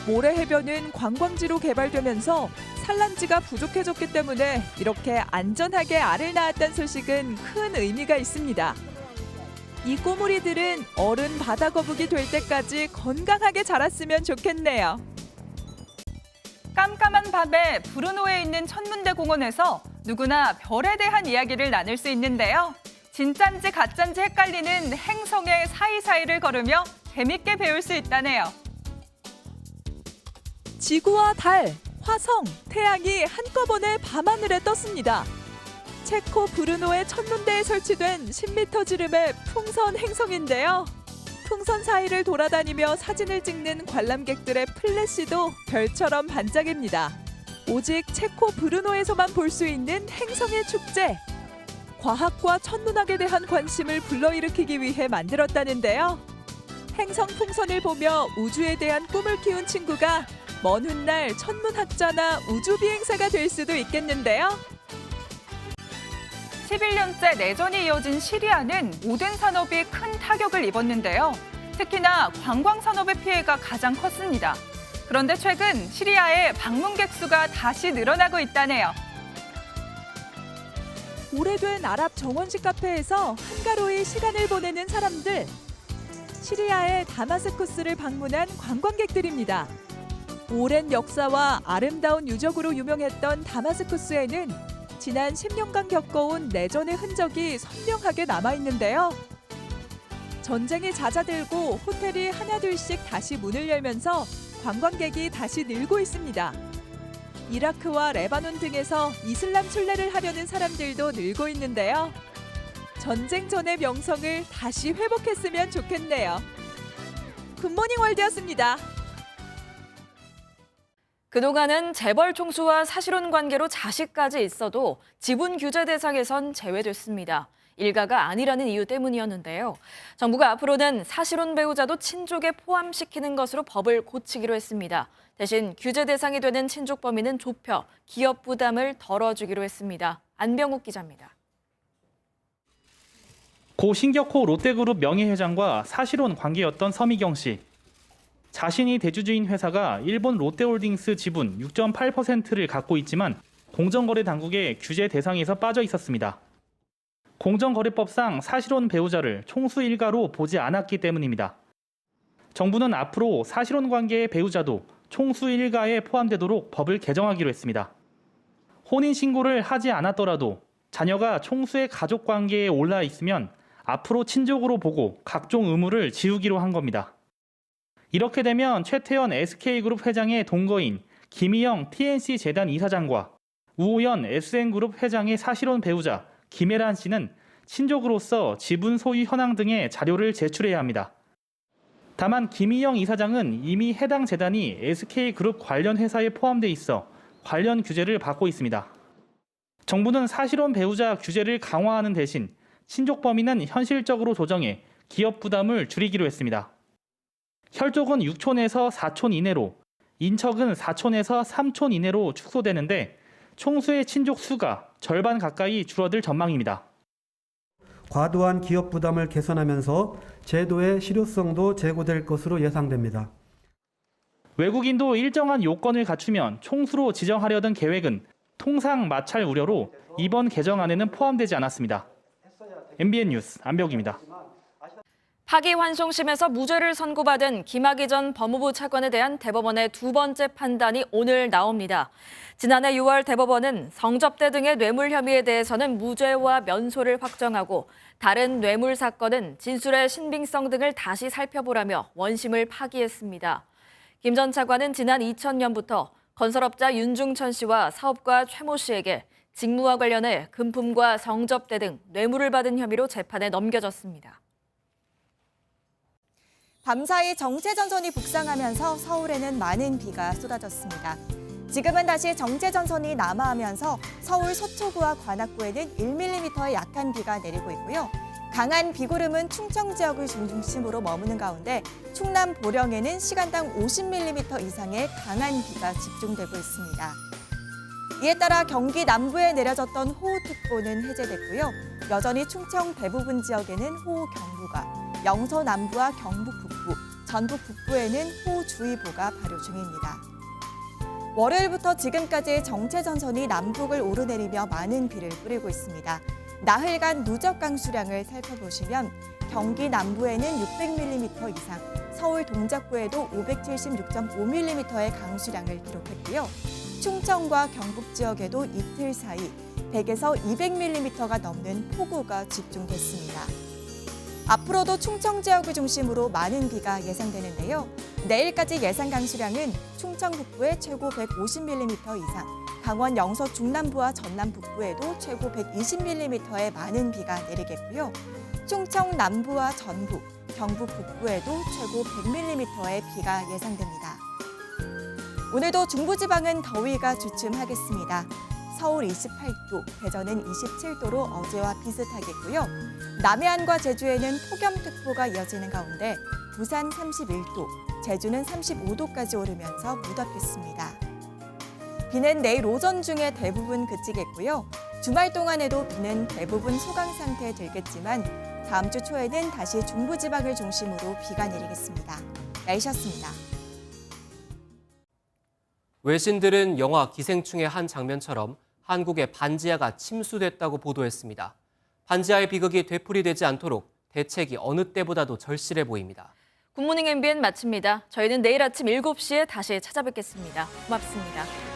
모래 해변은 관광지로 개발되면서 산란지가 부족해졌기 때문에 이렇게 안전하게 알을 낳았다는 소식은 큰 의미가 있습니다. 이 꼬물이들은 어른 바다거북이 될 때까지 건강하게 자랐으면 좋겠네요. 깜깜한 밤에 브루노에 있는 천문대공원에서 누구나 별에 대한 이야기를 나눌 수 있는데요. 진짠지 가짠지 헷갈리는 행성의 사이사이를 걸으며 재밌게 배울 수 있다네요. 지구와 달, 화성, 태양이 한꺼번에 밤하늘에 떴습니다. 체코 브루노의 천문대에 설치된 10m 지름의 풍선 행성인데요. 풍선 사이를 돌아다니며 사진을 찍는 관람객들의 플래시도 별처럼 반짝입니다. 오직 체코 브루노에서만 볼 수 있는 행성의 축제. 과학과 천문학에 대한 관심을 불러일으키기 위해 만들었다는데요. 행성 풍선을 보며 우주에 대한 꿈을 키운 친구가 먼 훗날 천문학자나 우주비행사가 될 수도 있겠는데요. 11년째 내전이 이어진 시리아는 모든 산업이 큰 타격을 입었는데요. 특히나 관광 산업의 피해가 가장 컸습니다. 그런데 최근 시리아의 방문객 수가 다시 늘어나고 있다네요. 오래된 아랍 정원식 카페에서 한가로이 시간을 보내는 사람들. 시리아의 다마스쿠스를 방문한 관광객들입니다. 오랜 역사와 아름다운 유적으로 유명했던 다마스쿠스에는 지난 10년간 겪어온 내전의 흔적이 선명하게 남아있는데요. 전쟁이 잦아들고 호텔이 하나둘씩 다시 문을 열면서 관광객이 다시 늘고 있습니다. 이라크와 레바논 등에서 이슬람 순례를 하려는 사람들도 늘고 있는데요. 전쟁 전의 명성을 다시 회복했으면 좋겠네요. 굿모닝 월드였습니다. 그동안은 재벌 총수와 사실혼 관계로 자식까지 있어도 지분 규제 대상에선 제외됐습니다. 일가가 아니라는 이유 때문이었는데요. 정부가 앞으로는 사실혼 배우자도 친족에 포함시키는 것으로 법을 고치기로 했습니다. 대신 규제 대상이 되는 친족 범위는 좁혀 기업 부담을 덜어주기로 했습니다. 안병욱 기자입니다. 고 신격호 롯데그룹 명예회장과 사실혼 관계였던 서미경 씨. 자신이 대주주인 회사가 일본 롯데홀딩스 지분 6.8%를 갖고 있지만 공정거래 당국의 규제 대상에서 빠져 있었습니다. 공정거래법상 사실혼 배우자를 총수 일가로 보지 않았기 때문입니다. 정부는 앞으로 사실혼 관계의 배우자도 총수 일가에 포함되도록 법을 개정하기로 했습니다. 혼인신고를 하지 않았더라도 자녀가 총수의 가족 관계에 올라 있으면 앞으로 친족으로 보고 각종 의무를 지우기로 한 겁니다. 이렇게 되면 최태원 SK그룹 회장의 동거인 김희영 TNC 재단 이사장과 우호연 SN그룹 회장의 사실혼 배우자 김혜란 씨는 친족으로서 지분 소유 현황 등의 자료를 제출해야 합니다. 다만 김희영 이사장은 이미 해당 재단이 SK그룹 관련 회사에 포함돼 있어 관련 규제를 받고 있습니다. 정부는 사실혼 배우자 규제를 강화하는 대신 친족 범위는 현실적으로 조정해 기업 부담을 줄이기로 했습니다. 혈족은 6촌에서 4촌 이내로, 인척은 4촌에서 3촌 이내로 축소되는데 총수의 친족 수가 절반 가까이 줄어들 전망입니다. 과도한 기업 부담을 개선하면서 제도의 실효성도 제고될 것으로 예상됩니다. 외국인도 일정한 요건을 갖추면 총수로 지정하려던 계획은 통상 마찰 우려로 이번 개정안에는 포함되지 않았습니다. MBN 뉴스 안병욱입니다. 파기환송심에서 무죄를 선고받은 김학의 전 법무부 차관에 대한 대법원의 두 번째 판단이 오늘 나옵니다. 지난해 6월 대법원은 성접대 등의 뇌물 혐의에 대해서는 무죄와 면소를 확정하고 다른 뇌물 사건은 진술의 신빙성 등을 다시 살펴보라며 원심을 파기했습니다. 김 전 차관은 지난 2000년부터 건설업자 윤중천 씨와 사업가 최모 씨에게 직무와 관련해 금품과 성접대 등 뇌물을 받은 혐의로 재판에 넘겨졌습니다. 밤사이 정체전선이 북상하면서 서울에는 많은 비가 쏟아졌습니다. 지금은 다시 정체전선이 남하하면서 서울 서초구와 관악구에는 1mm의 약한 비가 내리고 있고요. 강한 비구름은 충청 지역을 중심으로 머무는 가운데 충남 보령에는 시간당 50mm 이상의 강한 비가 집중되고 있습니다. 이에 따라 경기 남부에 내려졌던 호우특보는 해제됐고요. 여전히 충청 대부분 지역에는 호우경보가, 영서 남부와 경북 북부, 전북 북부에는 호우주의보가 발효 중입니다. 월요일부터 지금까지 정체전선이 남북을 오르내리며 많은 비를 뿌리고 있습니다. 나흘간 누적 강수량을 살펴보시면 경기 남부에는 600mm 이상, 서울 동작구에도 576.5mm의 강수량을 기록했고요. 충청과 경북 지역에도 이틀 사이 100에서 200mm가 넘는 폭우가 집중됐습니다. 앞으로도 충청 지역을 중심으로 많은 비가 예상되는데요. 내일까지 예상 강수량은 충청 북부에 최고 150mm 이상, 강원 영서 중남부와 전남 북부에도 최고 120mm의 많은 비가 내리겠고요. 충청 남부와 전북, 경북 북부에도 최고 100mm의 비가 예상됩니다. 오늘도 중부지방은 더위가 주춤하겠습니다. 서울 28도, 대전은 27도로 어제와 비슷하겠고요. 남해안과 제주에는 폭염특보가 이어지는 가운데 부산 31도, 제주는 35도까지 오르면서 무덥겠습니다. 비는 내일 오전 중에 대부분 그치겠고요. 주말 동안에도 비는 대부분 소강 상태에 들겠지만 다음 주 초에는 다시 중부지방을 중심으로 비가 내리겠습니다. 날씨였습니다. 외신들은 영화 기생충의 한 장면처럼 한국의 반지하가 침수됐다고 보도했습니다. 반지하의 비극이 되풀이되지 않도록 대책이 어느 때보다도 절실해 보입니다. 굿모닝 MBN 마칩니다. 저희는 내일 아침 7시에 다시 찾아뵙겠습니다. 고맙습니다.